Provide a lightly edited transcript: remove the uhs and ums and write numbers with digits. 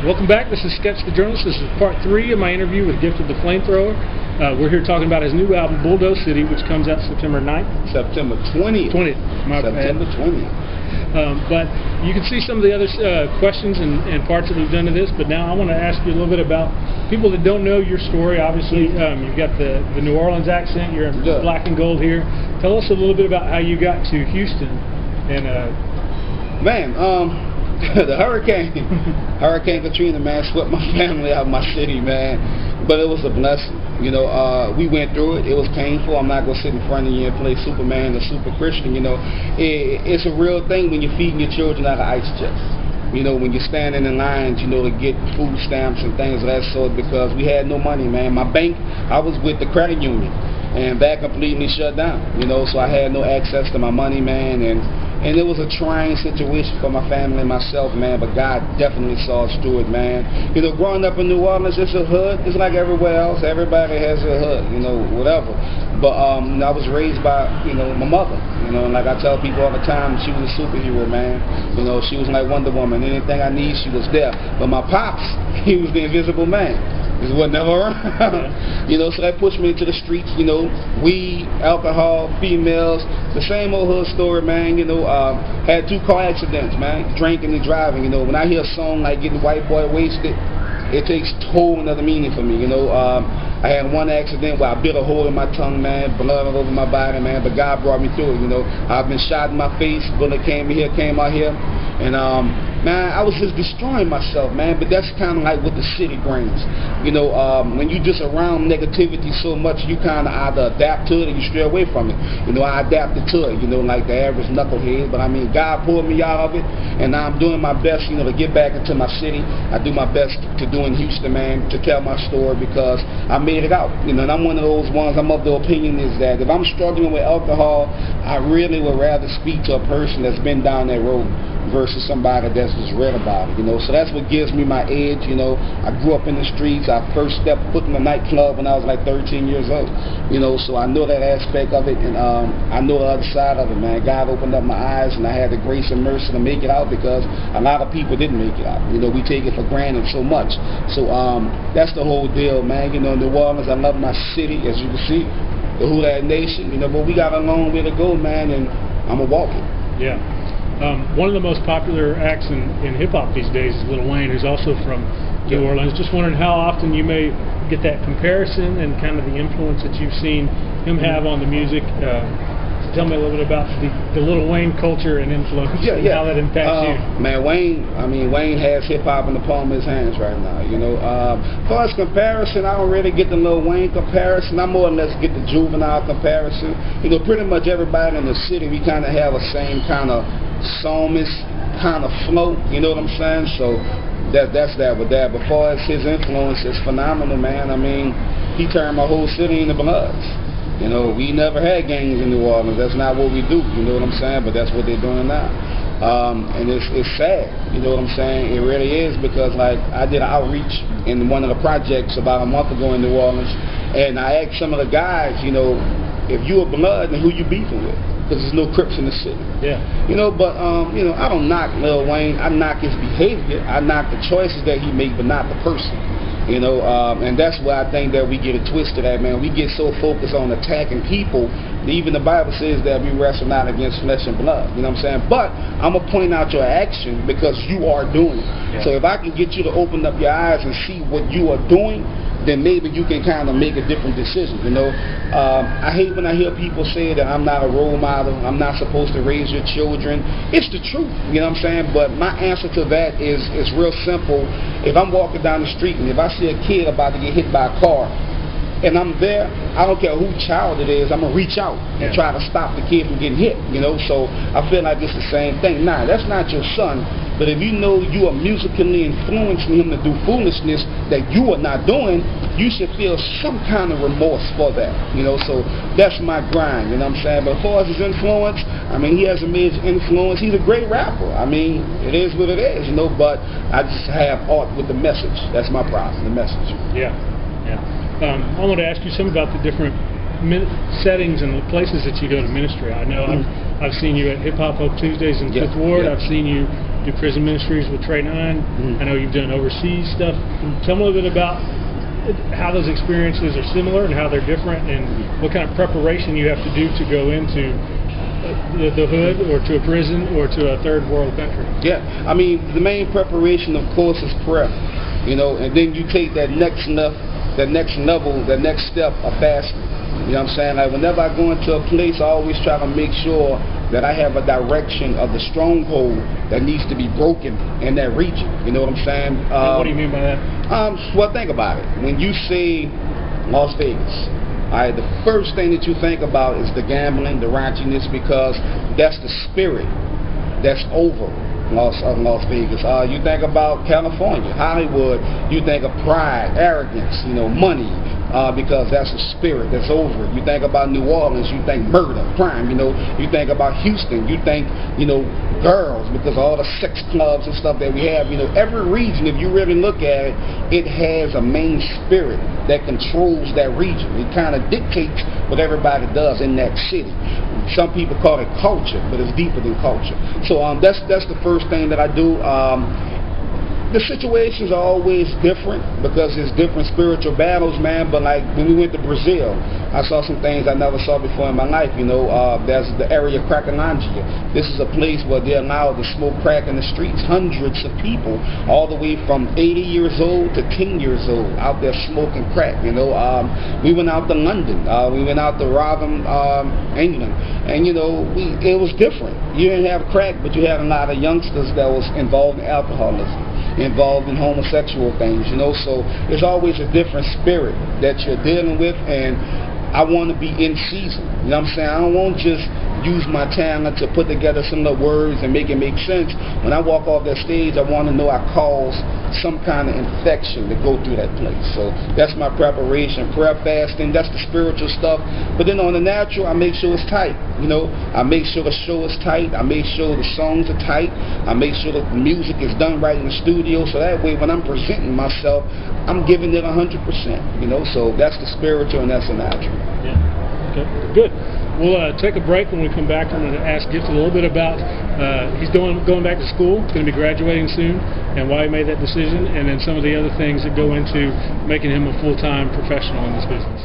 Welcome back. This is Sketch the Journalist. This is part 3 of my interview with Gifted da Flamethrowa. We're here talking about his new album, Bulldoze City, which comes out September 9th. September 20th. September 20th. But you can see some of the other questions and parts that we've done to this, but now I want to ask you a little bit about people that don't know your story. Obviously, you've got the New Orleans accent. You're in black and gold here. Tell us a little bit about how you got to Houston. And the Hurricane Katrina, man, swept my family out of my city, man. But it was a blessing. You know, we went through it. It was painful. I'm not going to sit in front of you and play Superman or Super Christian. You know, it's a real thing when you're feeding your children out of ice chests. You know, when you're standing in lines, you know, to get food stamps and things of that sort, because we had no money, man. My bank, I was with the credit union, and that completely shut down. You know, so I had no access to my money, man, and it was a trying situation for my family and myself, man, but God definitely saw us through it, man. You know, growing up in New Orleans, it's a hood. It's like everywhere else. Everybody has a hood, you know, whatever. But I was raised by, you know, my mother. You know, and like I tell people all the time, she was a superhero, man. You know, she was like Wonder Woman. Anything I need, she was there. But my pops, he was the invisible man. He was never around. You know, so that pushed me into the streets, you know, weed, alcohol, females, the same old hood story, man. You know, had 2 car accidents, man, drinking and driving. You know, when I hear a song like Getting White Boy Wasted, it takes whole another meaning for me. You know, I had 1 accident where I bit a hole in my tongue, man, blood all over my body, man, but God brought me through it. You know, I've been shot in my face, bullet came out here, and man, I was just destroying myself, man. But that's kind of like what the city brings. You know, when you just around negativity so much, you kind of either adapt to it or you stray away from it. You know, I adapted to it, you know, like the average knucklehead. But I mean, God pulled me out of it, and now I'm doing my best, you know, to get back into my city. I do my best to do in Houston, man, to tell my story, because I made it out. You know, and I'm one of those ones, I'm of the opinion is that if I'm struggling with alcohol, I really would rather speak to a person that's been down that road versus somebody that's just read about it, you know. So that's what gives me my edge, you know. I grew up in the streets. I first stepped foot in a nightclub when I was like 13 years old, you know, so I know that aspect of it, and I know the other side of it, man. God opened up my eyes, and I had the grace and mercy to make it out, because a lot of people didn't make it out. You know, we take it for granted so much. So that's the whole deal, man. You know, New Orleans, I love my city, as you can see, the Hood Nation, you know, but we got a long way to go, man, and I'm a walker. Yeah. One of the most popular acts in hip-hop these days is Lil Wayne, who's also from New Orleans. Just wondering how often you may get that comparison and kind of the influence that you've seen him have on the music. Tell me a little bit about the Lil Wayne culture and influence, and how that impacts you. Man, Wayne has hip-hop in the palm of his hands right now, you know. As far as comparison, I don't really get the Lil Wayne comparison. I more or less get the Juvenile comparison. You know, pretty much everybody in the city, we kind of have a same kind of psalmist kind of flow, you know what I'm saying? So that's that with that. But as far as his influence, it's phenomenal, man. I mean, he turned my whole city into Bloods. You know, we never had gangs in New Orleans. That's not what we do, you know what I'm saying? But that's what they're doing now. And it's sad, you know what I'm saying? It really is, because like I did an outreach in one of the projects about a month ago in New Orleans, and I asked some of the guys, you know, if you a Blood, then who you beefing with? Because there's no Crips in the city. Yeah. You know, but you know, I don't knock Lil Wayne. I knock his behavior. I knock the choices that he make, but not the person. You know, and that's where I think that we get it twisted at, man. We get so focused on attacking people. Even the Bible says that we wrestle not against flesh and blood. You know what I'm saying? But I'm going to point out your action, because you are doing it. Yeah. So if I can get you to open up your eyes and see what you are doing, then maybe you can kind of make a different decision, you know. I hate when I hear people say that I'm not a role model, I'm not supposed to raise your children. It's the truth, you know what I'm saying? But my answer to that is real simple. If I'm walking down the street and if I see a kid about to get hit by a car, and I'm there, I don't care who child it is, I'm going to reach out and try to stop the kid from getting hit, you know. So I feel like it's the same thing. Nah, that's not your son, but if you know you are musically influencing him to do foolishness that you are not doing, you should feel some kind of remorse for that, you know. So that's my grind, you know what I'm saying? But as far as his influence, I mean, he has a major influence. He's a great rapper. I mean, it is what it is, you know, but I just have art with the message. That's my problem, the message. Yeah, yeah. I want to ask you some about the different settings and the places that you go to ministry. I know I've seen you at Hip Hop Hope Tuesdays in Fifth Ward. I've seen you do prison ministries with Trey 9. I know you've done overseas stuff. Tell me a little bit about how those experiences are similar and how they're different, and what kind of preparation you have to do to go into the hood or to a prison or to a third world country. Yeah, I mean, the main preparation, of course, is prayer. You know, and then you take that next step of fasting. You know what I'm saying? Like, whenever I go into a place, I always try to make sure that I have a direction of the stronghold that needs to be broken in that region. You know what I'm saying? What do you mean by that? Well, think about it. When you say Las Vegas, all right, the first thing that you think about is the gambling, the raunchiness, because that's the spirit that's over Las Vegas. You think about California, Hollywood, you think of pride, arrogance, you know, money, because that's a spirit that's over. You think about New Orleans, you think murder, crime, you know. You think about Houston, you think, you know, girls, because all the sex clubs and stuff that we have, you know, every region, if you really look at it, it has a main spirit that controls that region. It kind of dictates what everybody does in that city. Some people call it culture, but it's deeper than culture. So that's the first thing that I do. The situations are always different because it's different spiritual battles, man. But like when we went to Brazil, I saw some things I never saw before in my life. You know, there's the area of Cracolândia. This is a place where they allow to smoke crack in the streets. Hundreds of people, all the way from 80 years old to 10 years old, out there smoking crack. You know, we went out to London. We went out to Rotherham, England, and you know, it was different. You didn't have crack, but you had a lot of youngsters that was involved in alcoholism, involved in homosexual things, you know. So there's always a different spirit that you're dealing with, and I want to be in season. You know what I'm saying? I don't want to just use my talent to put together some of the words and make it make sense. When I walk off that stage, I want to know I caused some kind of infection to go through that place. So that's my preparation. Prayer, fasting, that's the spiritual stuff. But then on the natural, I make sure it's tight. You know, I make sure the show is tight. I make sure the songs are tight. I make sure the music is done right in the studio. So that way, when I'm presenting myself, I'm giving it 100%. You know, so that's the spiritual and that's the natural. Yeah. Okay. Good. We'll take a break. When we come back, I'm going to ask Gifted a little bit about he's going back to school. He's going to be graduating soon, and why he made that decision, and then some of the other things that go into making him a full-time professional in this business.